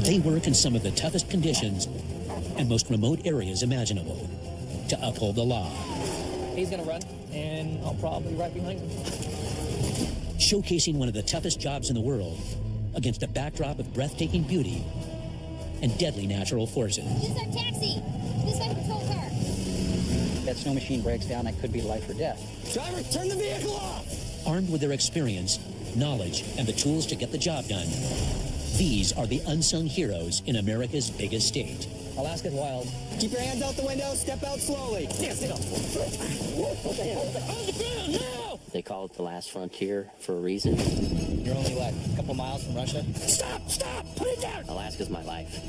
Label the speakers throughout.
Speaker 1: They work in some of the toughest conditions and most remote areas imaginable to uphold the law.
Speaker 2: He's gonna run, and I'll probably be right behind him.
Speaker 1: Showcasing one of the toughest jobs in the world against a backdrop of breathtaking beauty and deadly natural forces.
Speaker 3: This is our taxi. This is our patrol car.
Speaker 4: That snow machine breaks down, that could be life or death.
Speaker 2: Driver, turn the vehicle off!
Speaker 1: Armed with their experience, knowledge, and the tools to get the job done, these are the unsung heroes in America's biggest state.
Speaker 2: Alaska's wild. Keep your hands out the window, step out slowly. Stand up. Hold the ground now!
Speaker 5: They call it the last frontier for a reason.
Speaker 2: You're only, what, a couple miles from Russia? Stop! Put it down!
Speaker 5: Alaska's my life.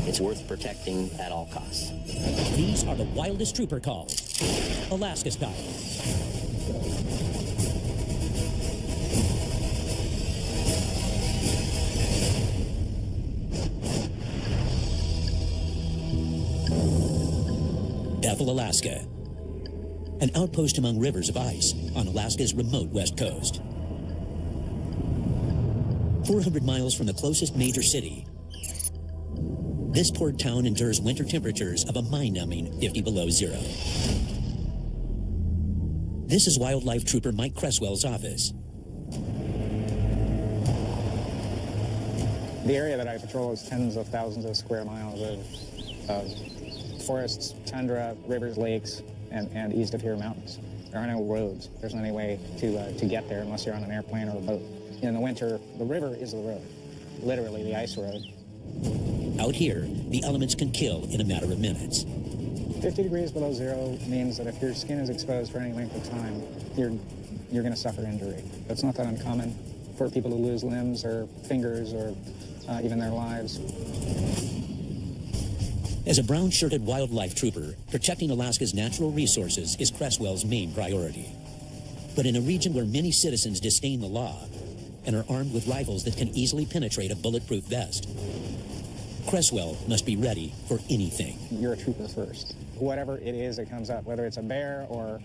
Speaker 5: It's worth protecting at all costs.
Speaker 1: These are the wildest trooper calls, Alaska style. Bethel, Alaska, an outpost among rivers of ice on Alaska's remote west coast. 400 miles from the closest major city, this port town endures winter temperatures of a mind-numbing 50 below zero. This is Wildlife Trooper Mike Cresswell's office.
Speaker 6: The area that I patrol is tens of thousands of square miles of forests, tundra, rivers, lakes, and east of here, mountains. There are no roads. There's no any way to get there unless you're on an airplane or a boat. In the winter, the river is the road, literally the ice road.
Speaker 1: Out here, the elements can kill in a matter of minutes.
Speaker 6: 50 degrees below zero means that if your skin is exposed for any length of time, you're going to suffer injury. It's not that uncommon for people to lose limbs or fingers or even their lives.
Speaker 1: As a brown-shirted wildlife trooper, protecting Alaska's natural resources is Cresswell's main priority. But in a region where many citizens disdain the law and are armed with rifles that can easily penetrate a bulletproof vest, Cresswell must be ready for anything.
Speaker 6: You're a trooper first. Whatever it is that comes up, whether it's a bear or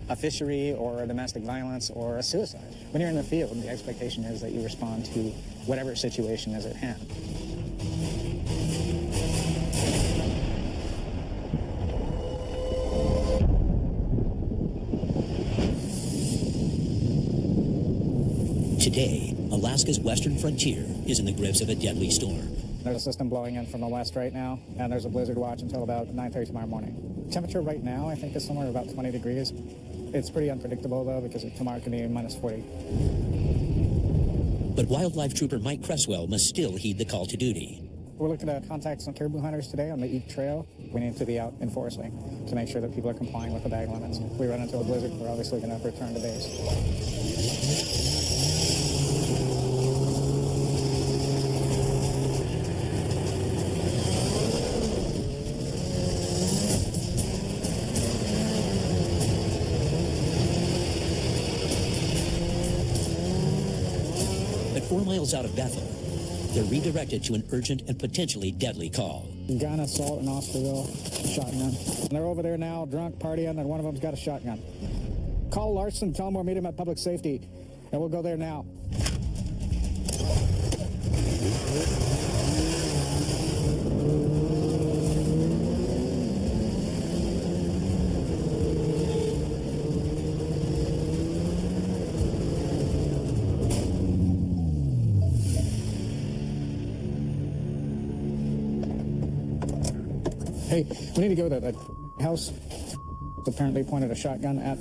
Speaker 6: a fishery or a domestic violence or a suicide. When you're in the field, the expectation is that you respond to whatever situation is at hand.
Speaker 1: Today, Alaska's western frontier is in the grips of a deadly storm.
Speaker 6: There's a system blowing in from the west right now, and there's a blizzard watch until about 9:30 tomorrow morning. Temperature right now, I think, is somewhere about 20 degrees. It's pretty unpredictable, though, because tomorrow can be minus 40.
Speaker 1: But wildlife trooper Mike Cresswell must still heed the call to duty.
Speaker 6: We're looking to contact some caribou hunters today on the Eat Trail. We need to be out enforcing to make sure that people are complying with the bag limits. If we run into a blizzard, we're obviously going to return to base.
Speaker 1: But 4 miles out of Bethel, they're redirected to an urgent and potentially deadly call.
Speaker 6: Gun assault in Osterville, shotgun. They're over there now, drunk, partying, and one of them's got a shotgun. Call Larson, tell him we'll meet him at public safety, and we'll go there now. Hey, we need to go to that house. Apparently pointed a shotgun at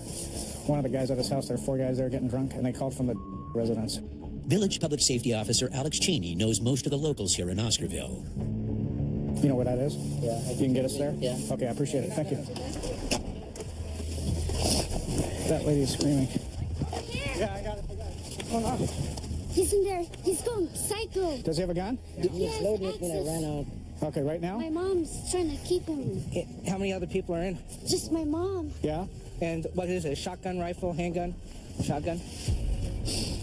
Speaker 6: one of the guys at his house. There are 4 guys there getting drunk, and they called from the residence.
Speaker 1: Village Public Safety Officer Alex Cheney knows most of the locals here in Oscarville.
Speaker 6: You know where that is?
Speaker 5: Yeah.
Speaker 6: You can get us there?
Speaker 5: Yeah.
Speaker 6: Okay, I appreciate it. Thank you. That lady's screaming. Yeah, I got it. What's going on?
Speaker 3: He's in there. He's going psycho.
Speaker 6: Does he have a gun?
Speaker 3: Yes,
Speaker 5: Loaded it when I ran out.
Speaker 6: Okay, right now?
Speaker 3: My mom's trying to keep him.
Speaker 2: How many other people are in?
Speaker 3: Just my mom.
Speaker 6: Yeah?
Speaker 2: And what is it, shotgun, rifle, handgun? Shotgun?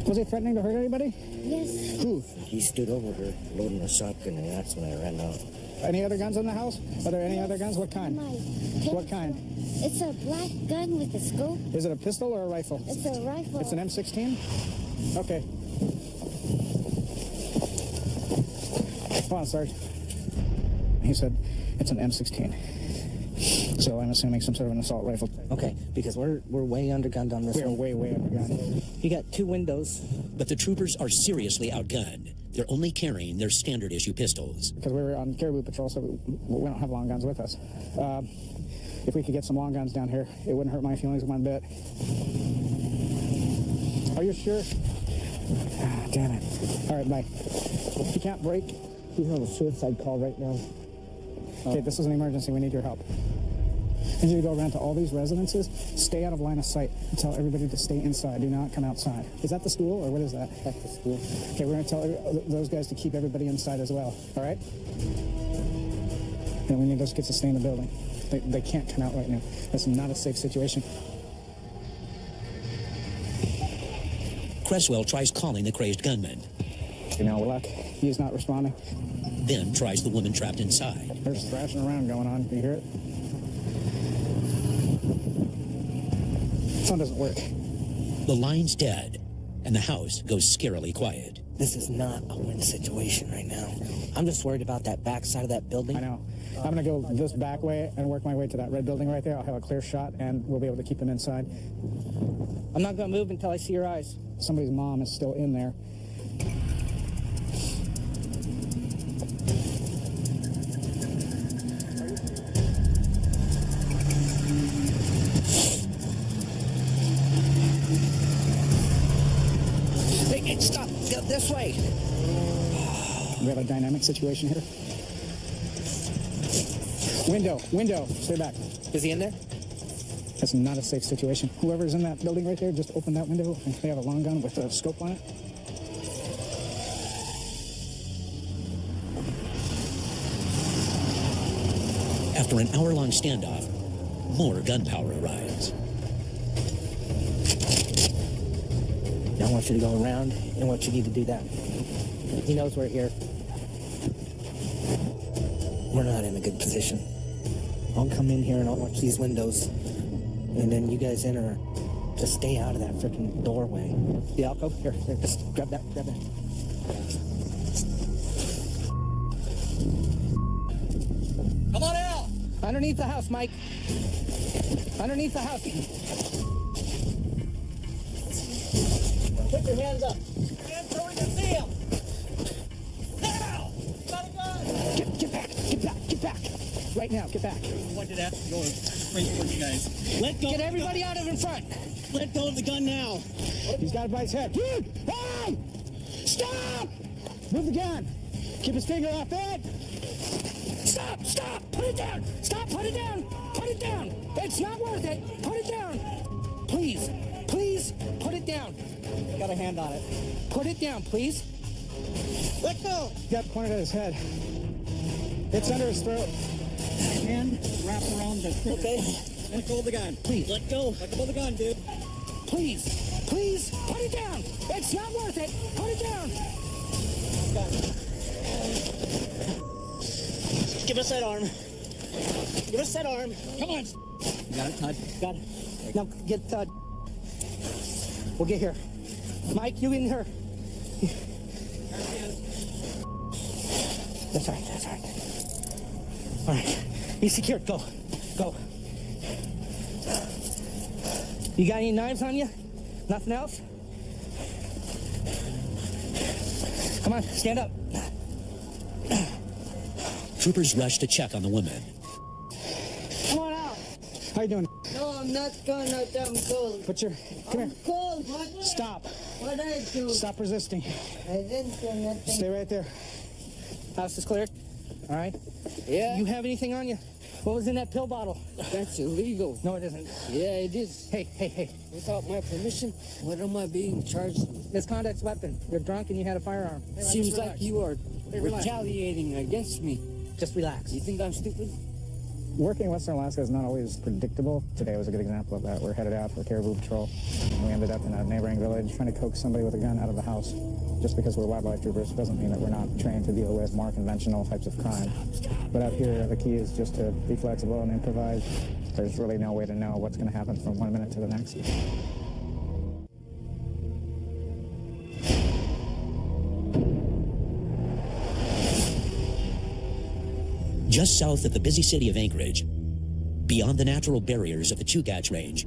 Speaker 6: Was he threatening to hurt anybody?
Speaker 3: Yes.
Speaker 6: Who?
Speaker 5: He stood over her, loading a shotgun, and that's when I ran out.
Speaker 6: Any other guns in the house? Are there any
Speaker 3: Yes.
Speaker 6: other guns? What kind? What kind?
Speaker 3: It's a black gun with a scope.
Speaker 6: Is it a pistol or a rifle?
Speaker 3: It's a rifle.
Speaker 6: It's an M16? Okay. Come on, Sarge. He said it's an M16. So I'm assuming some sort of an assault rifle.
Speaker 2: Okay, because we're way undergunned on this
Speaker 6: We're
Speaker 2: one.
Speaker 6: way undergunned.
Speaker 2: You got 2 windows.
Speaker 1: But the troopers are seriously outgunned. They're only carrying their standard issue pistols.
Speaker 6: Because we were on caribou patrol, so we don't have long guns with us. If we could get some long guns down here, it wouldn't hurt my feelings one bit. Are you sure? Ah, damn it. All right, bye. You can't break.
Speaker 2: He's on a suicide call right now.
Speaker 6: Okay, this is an emergency. We need your help. I need you to go around to all these residences, stay out of line of sight, and tell everybody to stay inside. Do not come outside. Is that the school, or what is that?
Speaker 2: That's the school.
Speaker 6: Okay, we're going to tell those guys to keep everybody inside as well, all right? And we need those kids to stay in the building. They can't come out right now. That's not a safe situation.
Speaker 1: Cresswell tries calling the crazed gunman,
Speaker 6: You know, luck. He's not responding.
Speaker 1: then tries the woman trapped inside.
Speaker 6: There's thrashing around going on. Do you hear it? Phone doesn't work.
Speaker 1: The line's dead, and the house goes scarily quiet.
Speaker 2: This is not a win situation right now. I'm just worried about that back side of that building.
Speaker 6: I know. I'm going to go this back way and work my way to that red building right there. I'll have a clear shot, and we'll be able to keep them inside.
Speaker 2: I'm not going to move until I see your eyes.
Speaker 6: Somebody's mom is still in there.
Speaker 2: Hey, stop. Go this way.
Speaker 6: We have a dynamic situation here. Window. Stay back.
Speaker 2: Is he in there?
Speaker 6: That's not a safe situation. Whoever's in that building right there, just open that window. And they have a long gun with a scope on it.
Speaker 1: After an hour-long standoff, more gunpowder arrives.
Speaker 2: I want you to go around, and I want you to do that. He knows we're here. We're not in a good position. I'll come in here and I'll watch these windows. And then you guys enter. Just stay out of that freaking doorway. Yeah, I'll go. Here, just grab that.
Speaker 7: Come on out!
Speaker 2: Underneath the house, Mike. Underneath the house.
Speaker 7: Put your hands up. Hands so we can see them. Now! Got a gun!
Speaker 6: Get back. Right now, get back.
Speaker 7: What did that go straight towards you guys? Let go.
Speaker 2: Get everybody out of in front.
Speaker 7: Let go of the gun now.
Speaker 6: He's got it by his head. Dude! Hey! Stop! Move the gun. Keep his finger off it. Stop! Put it down! Stop! Put it down! It's not worth it! Put it down! Please, put it down.
Speaker 7: Got a hand on it.
Speaker 2: Put it down, please.
Speaker 7: Let go.
Speaker 6: He got pointed at his head. It's under his throat.
Speaker 7: Hand wrap around the trigger.
Speaker 2: Okay.
Speaker 7: Let go of the gun.
Speaker 2: Please.
Speaker 7: Let go. Let go of the gun, dude.
Speaker 6: Please, put it down! It's not worth it! Put it down!
Speaker 7: Give us that arm. Give us that arm. Come on.
Speaker 2: You got it, Todd? Got it. Now get Todd. We'll get here. Mike, you in here. That's all right. All right. He's secured. Go. You got any knives on you? Nothing else? Come on, stand up.
Speaker 1: Troopers rush to check on the woman.
Speaker 8: Come on out.
Speaker 6: How you doing?
Speaker 8: No, I'm not going out there. I'm cold.
Speaker 6: Come here.
Speaker 8: I'm cold. What?
Speaker 6: Stop.
Speaker 8: What did I do?
Speaker 6: Stop resisting.
Speaker 8: I didn't do nothing.
Speaker 6: Stay right there.
Speaker 2: House is cleared. All right.
Speaker 8: Yeah.
Speaker 2: You have anything on you? What was in that pill bottle?
Speaker 8: That's illegal.
Speaker 2: No, it isn't.
Speaker 8: Yeah, it is.
Speaker 2: Hey.
Speaker 8: Without my permission, what am I being charged with?
Speaker 2: Misconduct's weapon. You're drunk and you had a firearm.
Speaker 8: Seems like you are
Speaker 2: relax.
Speaker 8: retaliating against me.
Speaker 2: Just relax.
Speaker 8: You think I'm stupid?
Speaker 6: Working in Western Alaska is not always predictable. Today was a good example of that. We're headed out for caribou patrol, and we ended up in a neighboring village trying to coax somebody with a gun out of the house. Just because we're wildlife troopers doesn't mean that we're not trained to deal with more conventional types of crime. But out here, the key is just to be flexible and improvise. There's really no way to know what's going to happen from one minute to the next.
Speaker 1: Just south of the busy city of Anchorage, beyond the natural barriers of the Chugach Range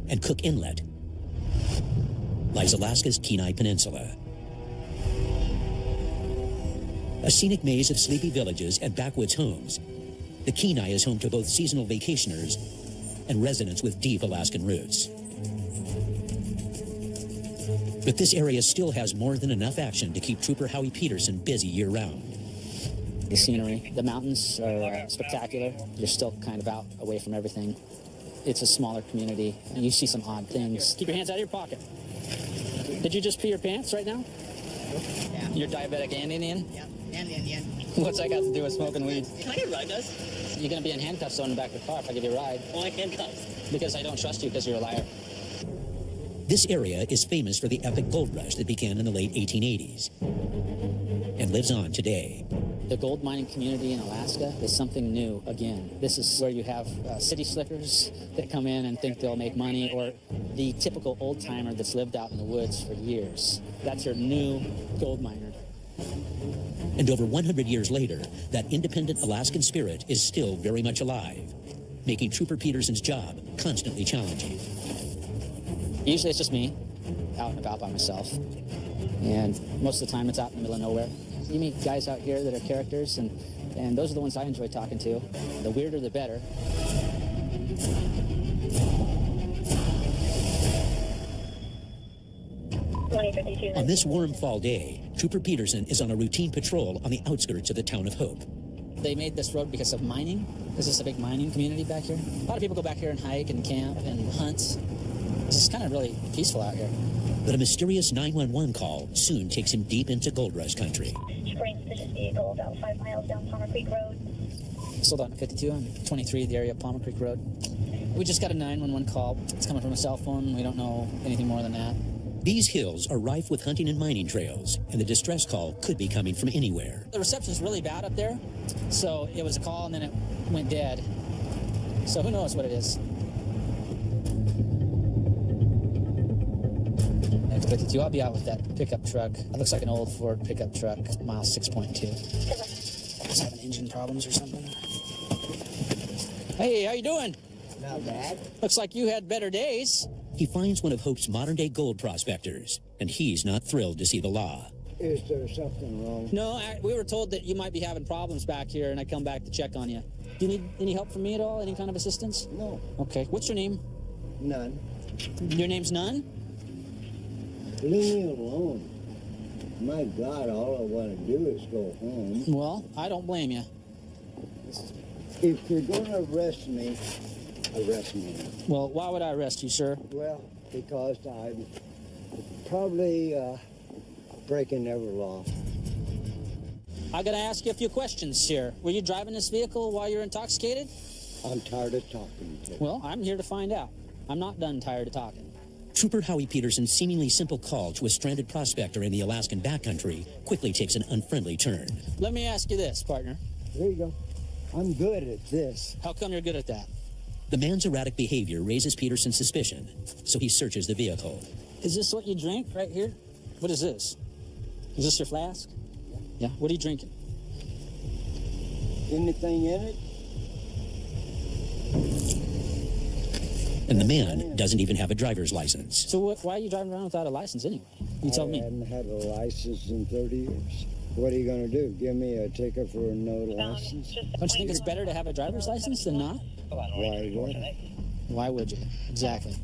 Speaker 1: and Cook Inlet, lies Alaska's Kenai Peninsula. A scenic maze of sleepy villages and backwoods homes, the Kenai is home to both seasonal vacationers and residents with deep Alaskan roots. But this area still has more than enough action to keep Trooper Howie Peterson busy year-round.
Speaker 4: The scenery, the mountains are spectacular. You're still kind of out away from everything. It's a smaller community, and you see some odd things. Keep your hands out of your pocket. Did you just pee your pants right now?
Speaker 9: Yeah.
Speaker 4: You're diabetic and Indian?
Speaker 9: Yeah, and Indian.
Speaker 4: What's that got to do with smoking weed?
Speaker 9: Can I get a ride, guys?
Speaker 4: You're going to be in handcuffs on the back of the car if I give you a ride.
Speaker 9: Why handcuffs?
Speaker 4: Because I don't trust you because you're a liar.
Speaker 1: This area is famous for the epic gold rush that began in the late 1880s and lives on today.
Speaker 4: The gold mining community in Alaska is something new again. This is where you have city slickers that come in and think they'll make money, or the typical old-timer that's lived out in the woods for years. That's your new gold miner.
Speaker 1: And over 100 years later, that independent Alaskan spirit is still very much alive, making Trooper Peterson's job constantly challenging.
Speaker 4: Usually it's just me, out and about by myself. And most of the time it's out in the middle of nowhere. You meet guys out here that are characters, and those are the ones I enjoy talking to. The weirder, the better.
Speaker 1: On this warm fall day, Trooper Peterson is on a routine patrol on the outskirts of the town of Hope.
Speaker 4: They made this road because of mining. This is a big mining community back here. A lot of people go back here and hike and camp and hunt. It's kind of really peaceful out here.
Speaker 1: But a mysterious 911 call soon takes him deep into gold rush country.
Speaker 10: Spring suspicious vehicle about 5 miles down Palmer Creek Road.
Speaker 4: Sold out in 52 and 23, the area of Palmer Creek Road. We just got a 911 call. It's coming from a cell phone. We don't know anything more than that.
Speaker 1: These hills are rife with hunting and mining trails, and the distress call could be coming from anywhere.
Speaker 4: The reception's really bad up there, so it was a call and then it went dead. So who knows what it is. Next 52, I'll be out with that pickup truck. It looks like an old Ford pickup truck, mile 6.2. It's having engine problems or something. Hey, how you doing?
Speaker 8: Not bad.
Speaker 4: Looks like you had better days.
Speaker 1: He finds one of Hope's modern-day gold prospectors, and he's not thrilled to see the law.
Speaker 8: Is there something wrong?
Speaker 4: No, we were told that you might be having problems back here, and I come back to check on you. Do you need any help from me at all? Any kind of assistance?
Speaker 8: No.
Speaker 4: Okay. What's your name?
Speaker 8: None.
Speaker 4: Your name's None?
Speaker 8: Leave me alone. My God, all I want to do is go home.
Speaker 4: Well, I don't blame you.
Speaker 8: If you're going to arrest me, arrest me.
Speaker 4: Well, why would I arrest you, sir?
Speaker 8: Well, because I'm probably breaking every law.
Speaker 4: I gotta ask you a few questions here. Were you driving this vehicle while you're intoxicated?
Speaker 8: I'm tired of talking to you.
Speaker 4: Well, I'm here to find out. I'm not done tired of talking.
Speaker 1: Trooper Howie Peterson's seemingly simple call to a stranded prospector in the Alaskan backcountry quickly takes an unfriendly turn.
Speaker 4: Let me ask you this, partner.
Speaker 8: There you go. I'm good at this.
Speaker 4: How come you're good at that?
Speaker 1: The man's erratic behavior raises Peterson's suspicion, so he searches the vehicle.
Speaker 4: Is this what you drink right here? What is this? Is this your flask? Yeah. What are you drinking?
Speaker 8: Anything in it?
Speaker 1: And the man doesn't even have a driver's license.
Speaker 4: So why are you driving around without a license anyway? You tell me.
Speaker 8: I hadn't had a license in 30 years. What are you going to do? Give me a ticket for no license?
Speaker 4: Don't you think it's better to have a driver's license than not?
Speaker 8: Why would I?
Speaker 4: Why would you? Exactly.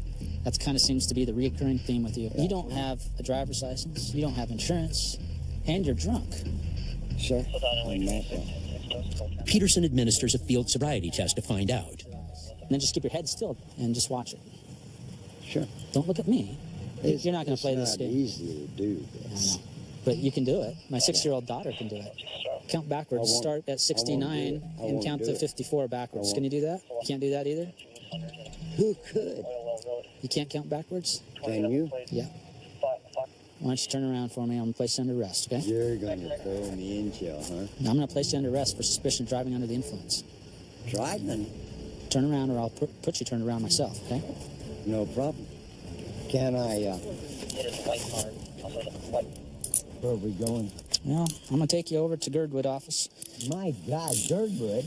Speaker 4: That kind of seems to be the reoccurring theme with you. You don't have a driver's license, you don't have insurance, and you're drunk.
Speaker 8: Sir, I'm not drunk.
Speaker 1: Peterson administers a field sobriety test to find out.
Speaker 4: And then just keep your head still and just watch it.
Speaker 8: Sure.
Speaker 4: Don't look at me. You're not going to play this
Speaker 8: game. It's not easy to do this.
Speaker 4: I know. But you can do it. My 6-year-old daughter can do it. Count backwards. Start at 69 and count to 54 backwards. Can you do that? You can't do that either?
Speaker 8: Who could?
Speaker 4: You can't count backwards?
Speaker 8: Can you?
Speaker 4: Yeah. Why don't you turn around for me? I'm going to place you under arrest, okay?
Speaker 8: You're going to throw me in jail, huh?
Speaker 4: I'm going to place you under arrest for suspicion of driving under the influence.
Speaker 8: Driving?
Speaker 4: Turn around or I'll put you turned around myself, okay?
Speaker 8: No problem. Can I, Where are we going?
Speaker 4: Well, I'm gonna take you over to Girdwood office.
Speaker 8: My God, Girdwood.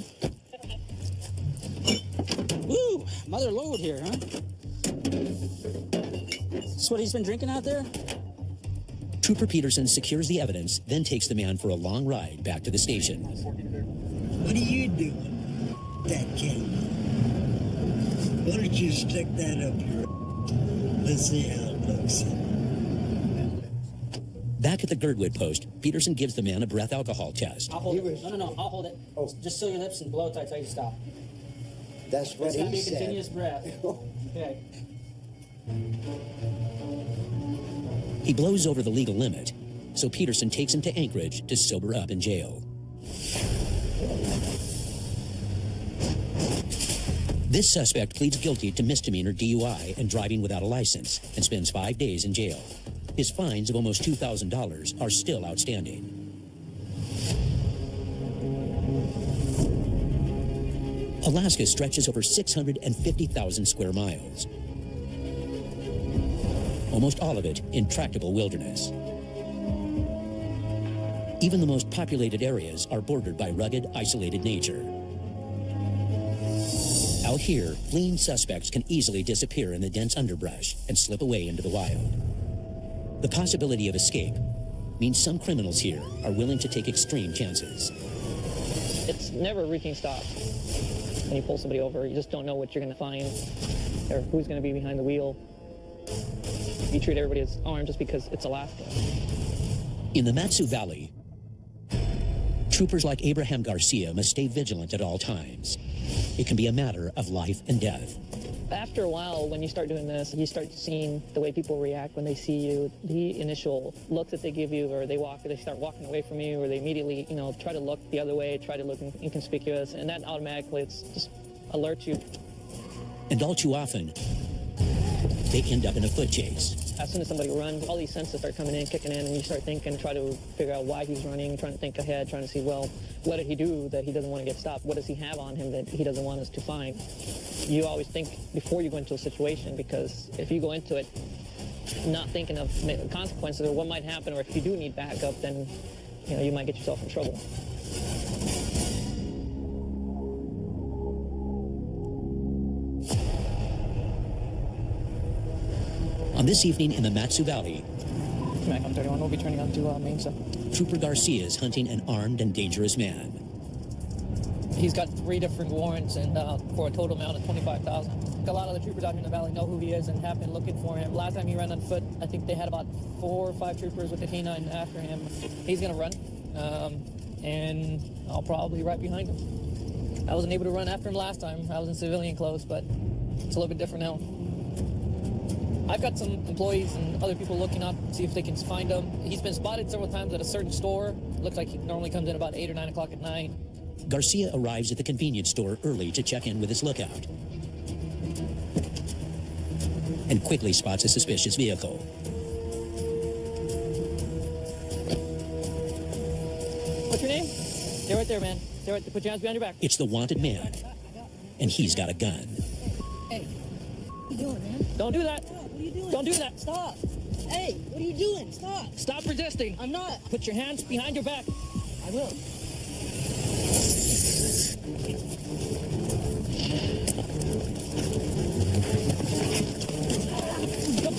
Speaker 4: Woo! Mother load here, huh? This what he's been drinking out there?
Speaker 1: Trooper Peterson secures the evidence, then takes the man for a long ride back to the station.
Speaker 11: What are you doing? That cane. Why don't you stick that up your... Let's see how it looks.
Speaker 1: Back at the Girdwood post, Peterson gives the man a breath alcohol test.
Speaker 4: I'll hold it. No, I'll hold it.
Speaker 8: Oh.
Speaker 4: Just seal your lips and blow it till I tell you to stop.
Speaker 8: That's what
Speaker 4: It's gotta
Speaker 8: he
Speaker 4: be a
Speaker 8: said.
Speaker 4: continuous breath. Okay.
Speaker 1: He blows over the legal limit, so Peterson takes him to Anchorage to sober up in jail. This suspect pleads guilty to misdemeanor DUI and driving without a license and spends 5 days in jail. His fines of almost $2,000 are still outstanding. Alaska stretches over 650,000 square miles. Almost all of it intractable wilderness. Even the most populated areas are bordered by rugged, isolated nature. Out here, fleeing suspects can easily disappear in the dense underbrush and slip away into the wild. The possibility of escape means some criminals here are willing to take extreme chances.
Speaker 12: It's never a routine stop. When you pull somebody over, you just don't know what you're going to find or who's going to be behind the wheel. You treat everybody as armed just because it's Alaska.
Speaker 1: In the Matsu Valley, troopers like Abraham Garcia must stay vigilant at all times. It can be a matter of life and death.
Speaker 12: After a while, when you start doing this, you start seeing the way people react when they see you, the initial look that they give you, or they start walking away from you, or they immediately, try to look the other way, try to look inconspicuous, and that automatically, it's just alerts you.
Speaker 1: And all too often, they end up in a foot chase.
Speaker 12: As soon as somebody runs, all these senses start coming in, kicking in, and you start thinking, try to figure out why he's running, trying to think ahead, trying to see, well, what did he do that he doesn't want to get stopped? What does he have on him that he doesn't want us to find? You always think before you go into a situation, because if you go into it not thinking of consequences or what might happen, or if you do need backup, then you might get yourself in trouble.
Speaker 1: On this evening in the Matsu Valley,
Speaker 12: Mac 31 will be turning on to Main Cell.
Speaker 1: Trooper Garcia is hunting an armed and dangerous man.
Speaker 12: He's got 3 different warrants and for a total amount of $25,000. A lot of the troopers out here in the valley know who he is and have been looking for him. Last time he ran on foot, I think they had about 4 or 5 troopers with the canine after him. He's going to run, and I'll probably be right behind him. I wasn't able to run after him last time. I was in civilian clothes, but it's a little bit different now. I've got some employees and other people looking up, see if they can find him. He's been spotted several times at a certain store. Looks like he normally comes in about 8 or 9 o'clock at night.
Speaker 1: Garcia arrives at the convenience store early to check in with his lookout and quickly spots a suspicious vehicle.
Speaker 12: What's your name? Stay right there, man. Stay right there. Put your hands behind your back.
Speaker 1: It's the wanted man, and he's got a gun.
Speaker 7: Hey, what are you doing, man?
Speaker 12: Don't do that.
Speaker 7: Stop. What are you doing?
Speaker 12: Don't do that.
Speaker 7: Stop. Hey, what are you doing? Stop.
Speaker 12: Stop resisting.
Speaker 7: I'm not.
Speaker 12: Put your hands behind your back.
Speaker 7: I will.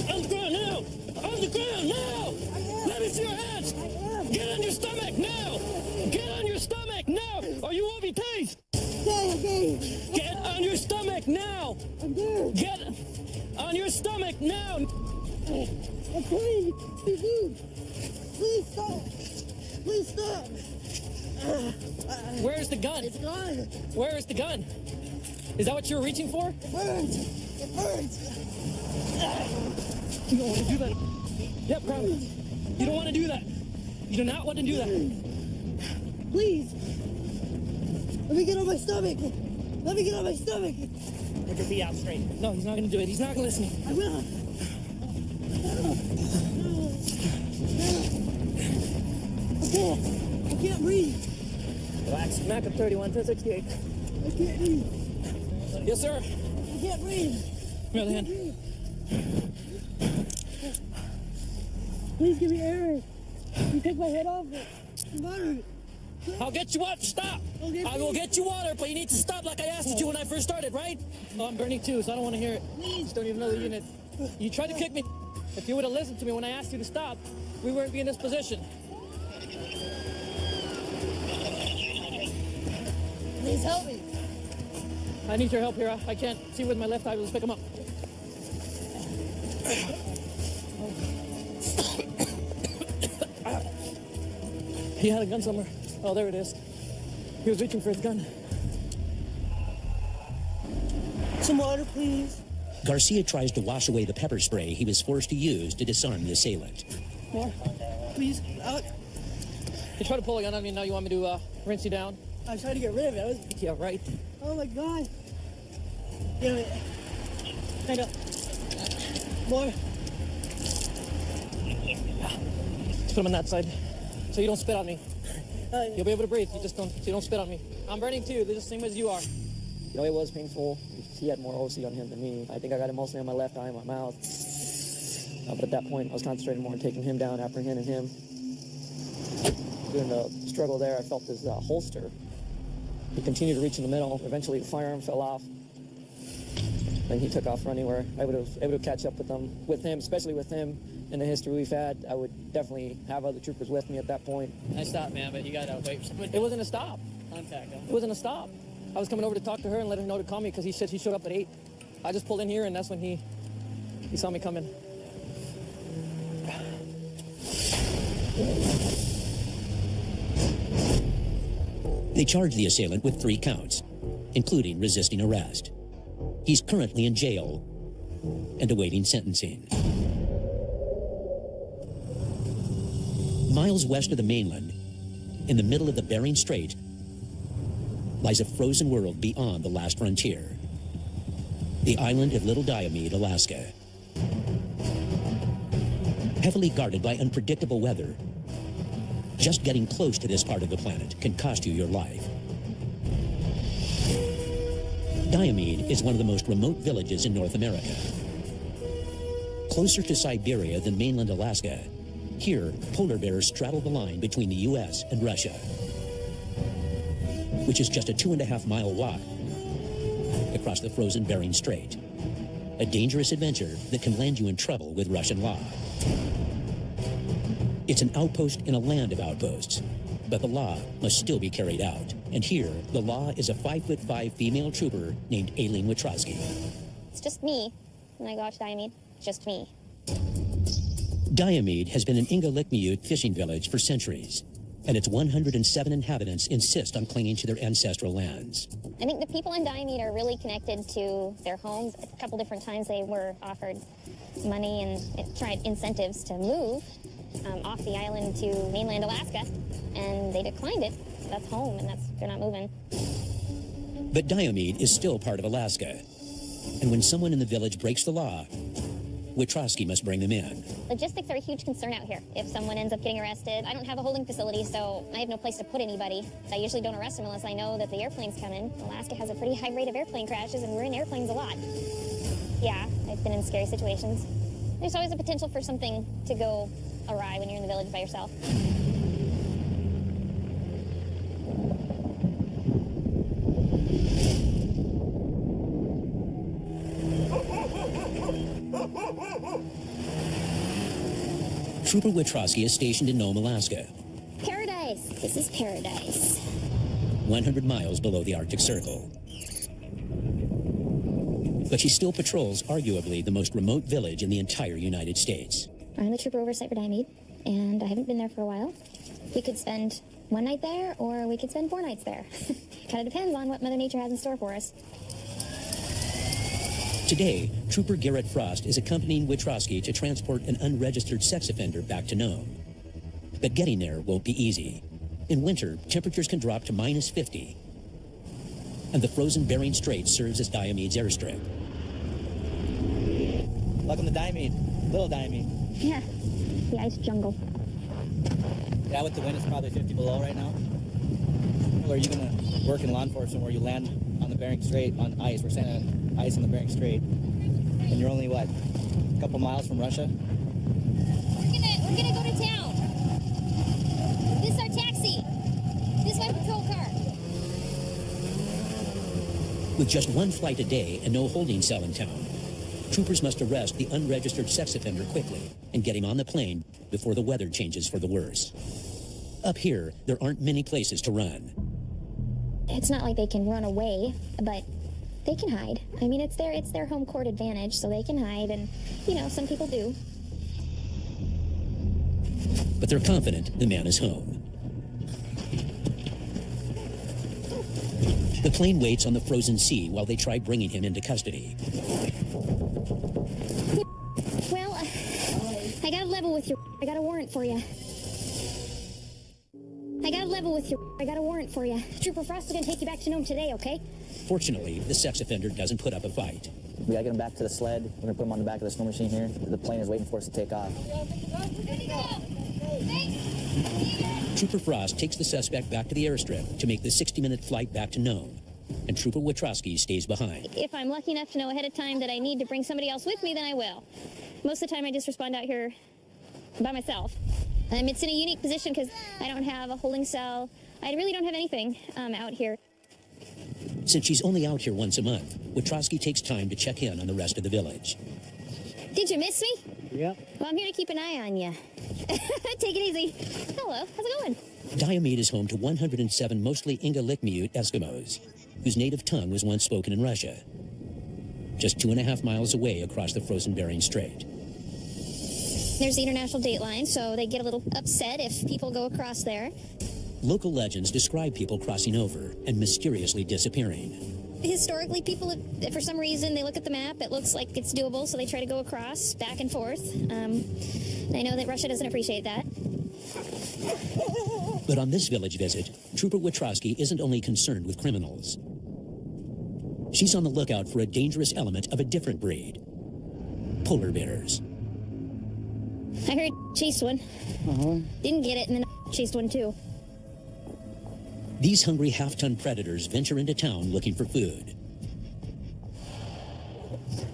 Speaker 12: On the ground now! On the ground now! Let me see your hands! Get on your stomach now! Get on your stomach now! Or you will be tased!
Speaker 7: Okay.
Speaker 12: Get on your stomach now!
Speaker 7: I'm there.
Speaker 12: Get on your stomach now!
Speaker 7: Please move. Please stop. Please stop.
Speaker 12: Where's the gun?
Speaker 7: It's gone.
Speaker 12: Where is the gun? Is that what you were reaching for?
Speaker 7: It burns. It burns.
Speaker 12: You don't want to do that. Yep, grab it. You don't want to do that. You do not want to do that.
Speaker 7: Please. Let me get on my stomach. Let me get on my stomach.
Speaker 12: Put your feet out straight. No, he's not going to do it. He's not going to listen.
Speaker 7: I will. I can't breathe.
Speaker 12: Relax. Mac 31, 1068.
Speaker 7: I can't breathe.
Speaker 12: Yes, sir.
Speaker 7: I can't breathe.
Speaker 12: Give me the other hand.
Speaker 7: Please give me air. You take my head off. Water.
Speaker 12: I'll get you water. Stop. I will get you water, but you need to stop like I asked you to when I first started, right? Oh, I'm burning too, so I don't want to hear it. Just don't even know the unit. You tried to kick me. If you would have listened to me when I asked you to stop, we wouldn't be in this position.
Speaker 7: Please help me.
Speaker 12: I need your help here. I can't see with my left eye. Let's pick him up. He had a gun somewhere. Oh, there it is. He was reaching for his gun.
Speaker 7: Some water, please.
Speaker 1: Garcia tries to wash away the pepper spray he was forced to use to disarm the assailant.
Speaker 12: More.
Speaker 7: Please.
Speaker 12: You tried to pull a gun on me, and now you want me to rinse you down?
Speaker 7: I tried to get rid of it.
Speaker 12: Yeah, right.
Speaker 7: Oh my God. Damn it. Hang up. More.
Speaker 12: Let's put him on that side, so you don't spit on me. You'll be able to breathe. You don't spit on me. I'm burning too. They're the same as you are. You know, it was painful. He had more OC on him than me. I think I got it mostly on my left eye and my mouth. But at that point, I was concentrating more on taking him down, apprehending him. During the struggle there, I felt his holster. He continued to reach in the middle. Eventually, the firearm fell off. Then he took off running where I would have able to catch up with him, especially with him. In the history we've had, I would definitely have other troopers with me at that point.
Speaker 9: I stopped, man, but you gotta wait for someone.
Speaker 12: It wasn't a stop.
Speaker 9: Contact him.
Speaker 12: It wasn't a stop. I was coming over to talk to her and let her know to call me because he said he showed up at 8. I just pulled in here and that's when he saw me coming.
Speaker 1: They charge the assailant with 3 counts, including resisting arrest. He's currently in jail and awaiting sentencing. Miles west of the mainland, in the middle of the Bering Strait, lies a frozen world beyond the last frontier, the island of Little Diomede, Alaska. Heavily guarded by unpredictable weather, just getting close to this part of the planet can cost you your life. Diomede is one of the most remote villages in North America. Closer to Siberia than mainland Alaska, here, polar bears straddle the line between the U.S. and Russia, which is just a 2.5-mile walk across the frozen Bering Strait. A dangerous adventure that can land you in trouble with Russian law. It's an outpost in a land of outposts, but the law must still be carried out. And here, the law is a 5'5" female trooper named Aileen Witrowski.
Speaker 10: It's just me when I go out to Diomede. Just me.
Speaker 1: Diomede has been an Ingalikmiyut fishing village for centuries, and its 107 inhabitants insist on clinging to their ancestral lands.
Speaker 10: I think the people in Diomede are really connected to their homes. A couple different times they were offered money and tried incentives to move off the island to mainland Alaska, and they declined it. That's home, and they're not moving.
Speaker 1: But Diomede is still part of Alaska, and when someone in the village breaks the law, Witrowski must bring them in.
Speaker 10: Logistics are a huge concern out here. If someone ends up getting arrested, I don't have a holding facility, so I have no place to put anybody. I usually don't arrest them unless I know that the airplane's coming. Alaska has a pretty high rate of airplane crashes, and we're in airplanes a lot. Yeah, I've been in scary situations. There's always a potential for something to go awry when you're in the village by yourself.
Speaker 1: Trooper Witrowski is stationed in Nome, Alaska.
Speaker 10: Paradise. This is paradise.
Speaker 1: 100 miles below the Arctic Circle. But she still patrols arguably the most remote village in the entire United States.
Speaker 10: I'm the trooper oversight for Diomede, and I haven't been there for a while. We could spend one night there, or we could spend 4 nights there. Kind of depends on what Mother Nature has in store for us.
Speaker 1: Today, Trooper Garrett Frost is accompanying Witrowski to transport an unregistered sex offender back to Nome. But getting there won't be easy. In winter, temperatures can drop to -50, and the frozen Bering Strait serves as Diomede's airstrip.
Speaker 9: Welcome to Diomede, Little Diomede.
Speaker 10: Yeah, the ice jungle.
Speaker 9: Yeah, with the wind, it's probably 50 below right now. Or are you gonna work in law enforcement where you land on the Bering Strait on ice? We're standing on ice on the Bering Strait, and you're only what, a couple miles from Russia?
Speaker 10: We're gonna go to town.
Speaker 1: With just one flight a day and no holding cell in town, troopers must arrest the unregistered sex offender quickly and get him on the plane before the weather changes for the worse. Up here, there aren't many places to run.
Speaker 10: It's not like they can run away, but they can hide. I mean, it's their home court advantage, so they can hide, and, you know, some people do.
Speaker 1: But they're confident the man is home. The plane waits on the frozen sea while they try bringing him into custody.
Speaker 10: Well, I got a level with your... I got a warrant for you. I got a level with your... I got a warrant for you. Trooper Frost is going to take you back to Nome today, okay?
Speaker 1: Fortunately, the sex offender doesn't put up a fight.
Speaker 9: We gotta get him back to the sled. We're gonna put him on the back of the snow machine here. The plane is waiting for us to take off.
Speaker 1: Trooper Frost takes the suspect back to the airstrip to make the 60-minute flight back to Nome, and Trooper Witrowski stays behind.
Speaker 10: If I'm lucky enough to know ahead of time that I need to bring somebody else with me, then I will. Most of the time, I just respond out here by myself. It's in a unique position because I don't have a holding cell. I really don't have anything out here.
Speaker 1: Since she's only out here once a month, Witrowski takes time to check in on the rest of the village.
Speaker 10: Did you miss me?
Speaker 2: Yep.
Speaker 10: Well, I'm here to keep an eye on you. Take it easy. Hello, how's it going?
Speaker 1: Diomede is home to 107 mostly Inga-Likmuyut Eskimos, whose native tongue was once spoken in Russia. Just 2.5 miles away across the frozen Bering Strait.
Speaker 10: There's the international date line, so they get a little upset if people go across there.
Speaker 1: Local legends describe people crossing over and mysteriously disappearing.
Speaker 10: Historically, people, for some reason, they look at the map, it looks like it's doable, so they try to go across, back and forth. I know that Russia doesn't appreciate that.
Speaker 1: But on this village visit, Trooper Witrowski isn't only concerned with criminals. She's on the lookout for a dangerous element of a different breed. Polar bears.
Speaker 10: I heard chased one. Didn't get it, and then chased one too.
Speaker 1: These hungry half-ton predators venture into town looking for food.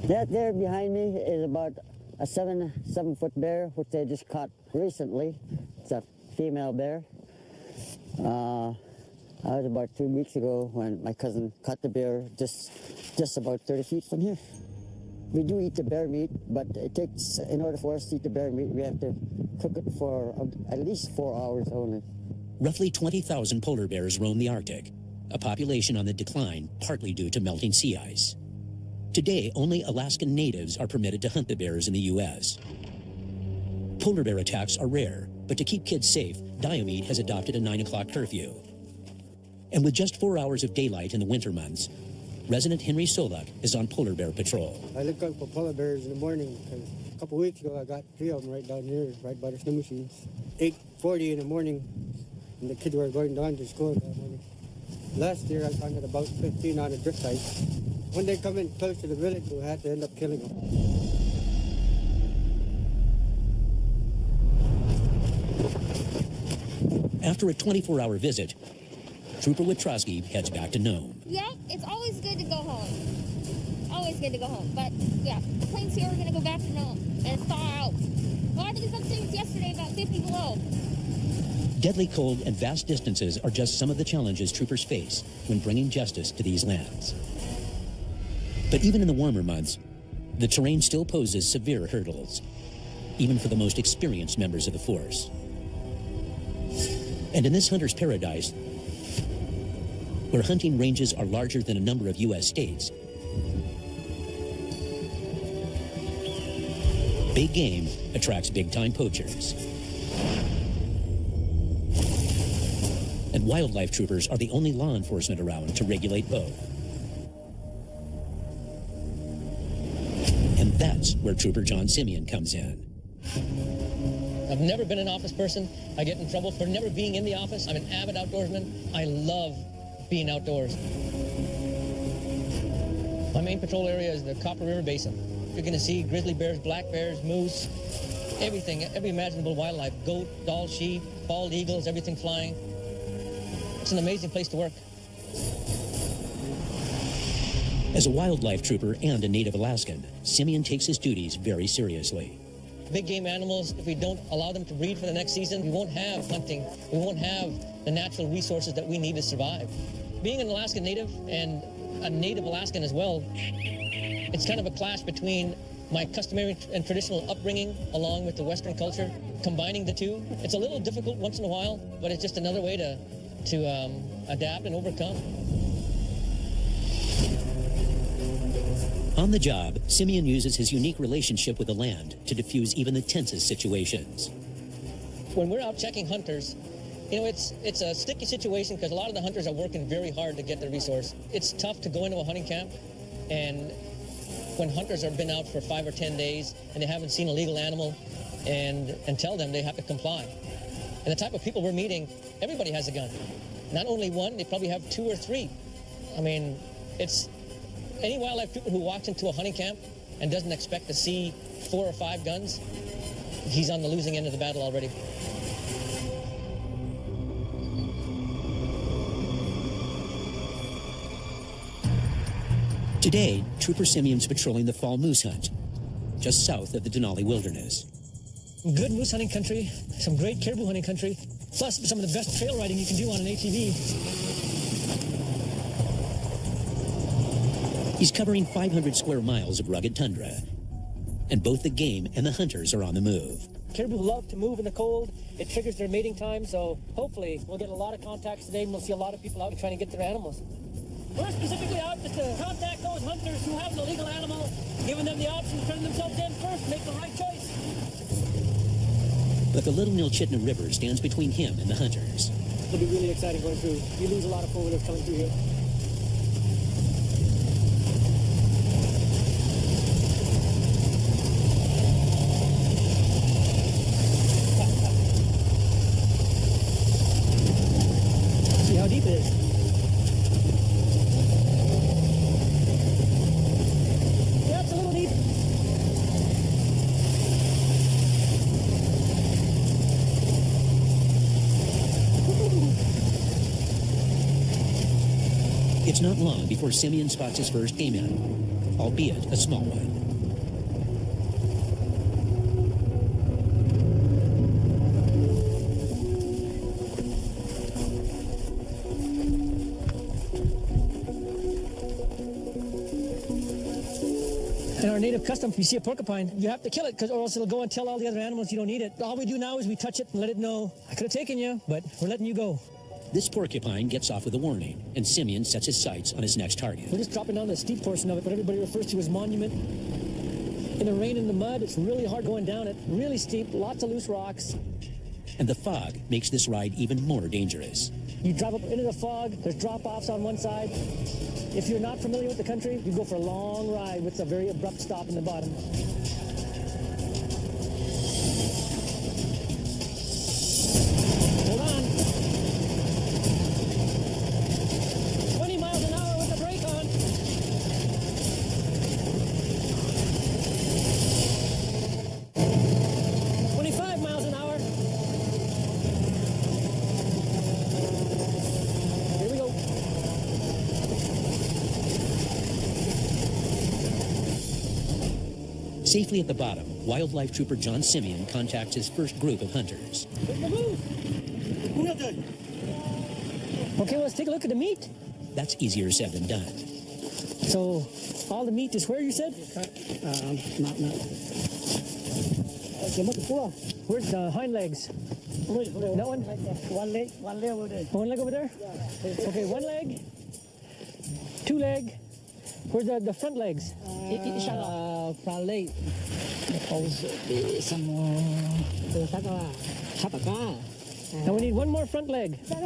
Speaker 13: That there behind me is about a seven-foot bear, which they just caught recently. It's a female bear. I was about 2 weeks ago when my cousin caught the bear just about 30 feet from here. We do eat the bear meat, but it takes, in order for us to eat the bear meat, we have to cook it for at least 4 hours only.
Speaker 1: Roughly 20,000 polar bears roam the Arctic, a population on the decline partly due to melting sea ice. Today, only Alaskan natives are permitted to hunt the bears in the U.S. Polar bear attacks are rare, but to keep kids safe, Diomede has adopted a 9 o'clock curfew. And with just 4 hours of daylight in the winter months, resident Henry Solak is on polar bear patrol.
Speaker 14: I look out for polar bears in the morning because a couple weeks ago I got 3 of them right down here, right by the snow machines. 8:40 in the morning, and the kids were going down to school that morning. Last year I counted about 15 on a drift ice. When they come in close to the village, we had to end up killing them.
Speaker 1: After a 24-hour visit, Trooper Witrowski heads back to Nome.
Speaker 10: Yeah, it's always good to go home. Always good to go home. But, yeah, the plane's here, we're going to go back to Nome. And it's thaw out. Well, I think it's up since yesterday, about 50 below.
Speaker 1: Deadly cold and vast distances are just some of the challenges troopers face when bringing justice to these lands. But even in the warmer months, the terrain still poses severe hurdles, even for the most experienced members of the force. And in this hunter's paradise, where hunting ranges are larger than a number of U.S. states, big game attracts big-time poachers. And wildlife troopers are the only law enforcement around to regulate both. And that's where Trooper John Simeon comes in.
Speaker 12: I've never been an office person. I get in trouble for never being in the office. I'm an avid outdoorsman. I love being outdoors. My main patrol area is the Copper River Basin. You're going to see grizzly bears, black bears, moose, everything, every imaginable wildlife, goat, Dall sheep, bald eagles, everything flying. It's an amazing place to work.
Speaker 1: As a wildlife trooper and a native Alaskan, Simeon takes his duties very seriously.
Speaker 12: Big game animals, if we don't allow them to breed for the next season, we won't have hunting. We won't have the natural resources that we need to survive. Being an Alaskan native and a native Alaskan as well. It's kind of a clash between my customary and traditional upbringing along with the Western culture, combining the two. It's a little difficult once in a while, but it's just another way to adapt and overcome.
Speaker 1: On the job, Simeon uses his unique relationship with the land to diffuse even the tensest situations.
Speaker 12: When we're out checking hunters, you know, it's a sticky situation because a lot of the hunters are working very hard to get their resource. It's tough to go into a hunting camp, and when hunters have been out for 5 or 10 days and they haven't seen a legal animal and tell them they have to comply. And the type of people we're meeting, everybody has a gun. Not only one, they probably have 2 or 3. I mean, it's any wildlife trooper who walks into a hunting camp and doesn't expect to see 4 or 5 guns, he's on the losing end of the battle already.
Speaker 1: Today, Trooper Simeon's patrolling the fall moose hunt, just south of the Denali Wilderness.
Speaker 12: Good moose hunting country, some great caribou hunting country, plus some of the best trail riding you can do on an ATV.
Speaker 1: He's covering 500 square miles of rugged tundra, and both the game and the hunters are on the move.
Speaker 12: Caribou love to move in the cold. It triggers their mating time, so hopefully we'll get a lot of contacts today and we'll see a lot of people out trying to get their animals. We're specifically out just to contact those hunters who have an illegal animal, giving them the option to turn themselves in first, make the right choice.
Speaker 1: But the Little Nilchitna River stands between him and the hunters.
Speaker 12: It'll be really exciting going through. You lose a lot of four-wheelers coming through here. See how deep it is. Yeah, it's a little deep.
Speaker 1: It's not long before Simeon spots his first game animal, albeit a small one.
Speaker 12: In our native custom, if you see a porcupine, you have to kill it, or else it'll go and tell all the other animals you don't need it. All we do now is we touch it and let it know, I could have taken you, but we're letting you go.
Speaker 1: This porcupine gets off with a warning, and Simeon sets his sights on his next target.
Speaker 12: We're just dropping down the steep portion of it, what everybody refers to as monument. In the rain and the mud, it's really hard going down it. Really steep, lots of loose rocks.
Speaker 1: And the fog makes this ride even more dangerous.
Speaker 12: You drive up into the fog, there's drop-offs on one side. If you're not familiar with the country, you go for a long ride with a very abrupt stop in the bottom. Hold on. 20 miles an hour with the brake on.
Speaker 1: Safely at the bottom, wildlife trooper John Simeon contacts his first group of hunters.
Speaker 12: Okay, let's take a look at the meat.
Speaker 1: That's easier said than done.
Speaker 12: So, all the meat is where, you said? Where's the hind legs? That one?
Speaker 11: One leg over there.
Speaker 12: One leg over there? Okay, one leg, 2 leg. Where's the front legs?
Speaker 11: Front leg.
Speaker 12: Now we need one more front leg. Yeah,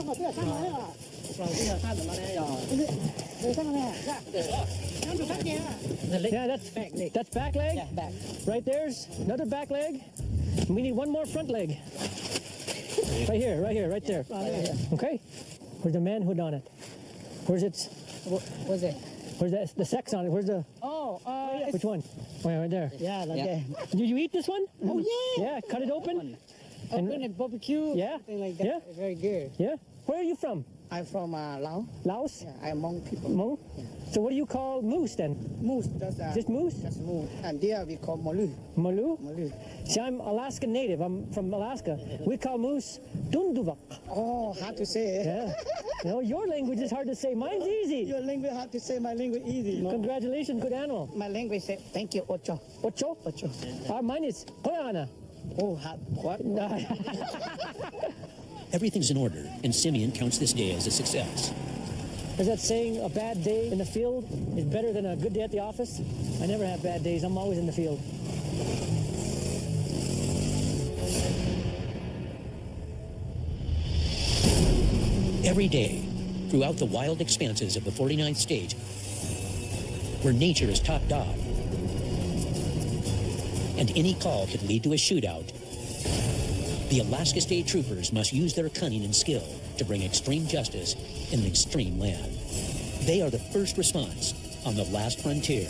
Speaker 12: that's back leg. That's back leg? Yeah, back. Right there's another back leg. And we need one more front leg. Right here, right there. Okay? Where's the manhood on it? Where's its...
Speaker 11: What's it?
Speaker 12: Where's the sex on it? Where's the... Which one? Right there.
Speaker 11: Yeah, there.
Speaker 12: Did you eat this one?
Speaker 11: Oh, yeah.
Speaker 12: Yeah, cut it open.
Speaker 11: And barbecue.
Speaker 12: Yeah.
Speaker 11: Something like that.
Speaker 12: Yeah.
Speaker 11: Very good.
Speaker 12: Yeah. Where are you from?
Speaker 11: I'm from Laos.
Speaker 12: Laos?
Speaker 11: Yeah, I'm Hmong people.
Speaker 12: Hmong? Yeah. So what do you call moose then?
Speaker 11: Moose.
Speaker 12: Just moose?
Speaker 11: Just moose. And there we call Malu.
Speaker 12: Malu?
Speaker 11: Malu.
Speaker 12: See, I'm Alaskan native. I'm from Alaska. We call moose Dunduvak.
Speaker 11: Oh, hard to say.
Speaker 12: Yeah.
Speaker 15: No, your language is hard to say. Mine's easy.
Speaker 16: Your language hard to say. My language easy. No?
Speaker 15: Congratulations, good animal.
Speaker 16: My language say thank you, ocho.
Speaker 15: Ocho?
Speaker 16: Ocho.
Speaker 15: Mine is Hoyana.
Speaker 16: Oh, what?
Speaker 1: Everything's in order, and Simeon counts this day as a success.
Speaker 15: Is that saying a bad day in the field is better than a good day at the office? I never have bad days. I'm always in the field.
Speaker 1: Every day, throughout the wild expanses of the 49th state, where nature is top dog, and any call could lead to a shootout, the Alaska State Troopers must use their cunning and skill to bring extreme justice in an extreme land. They are the first response on the last frontier.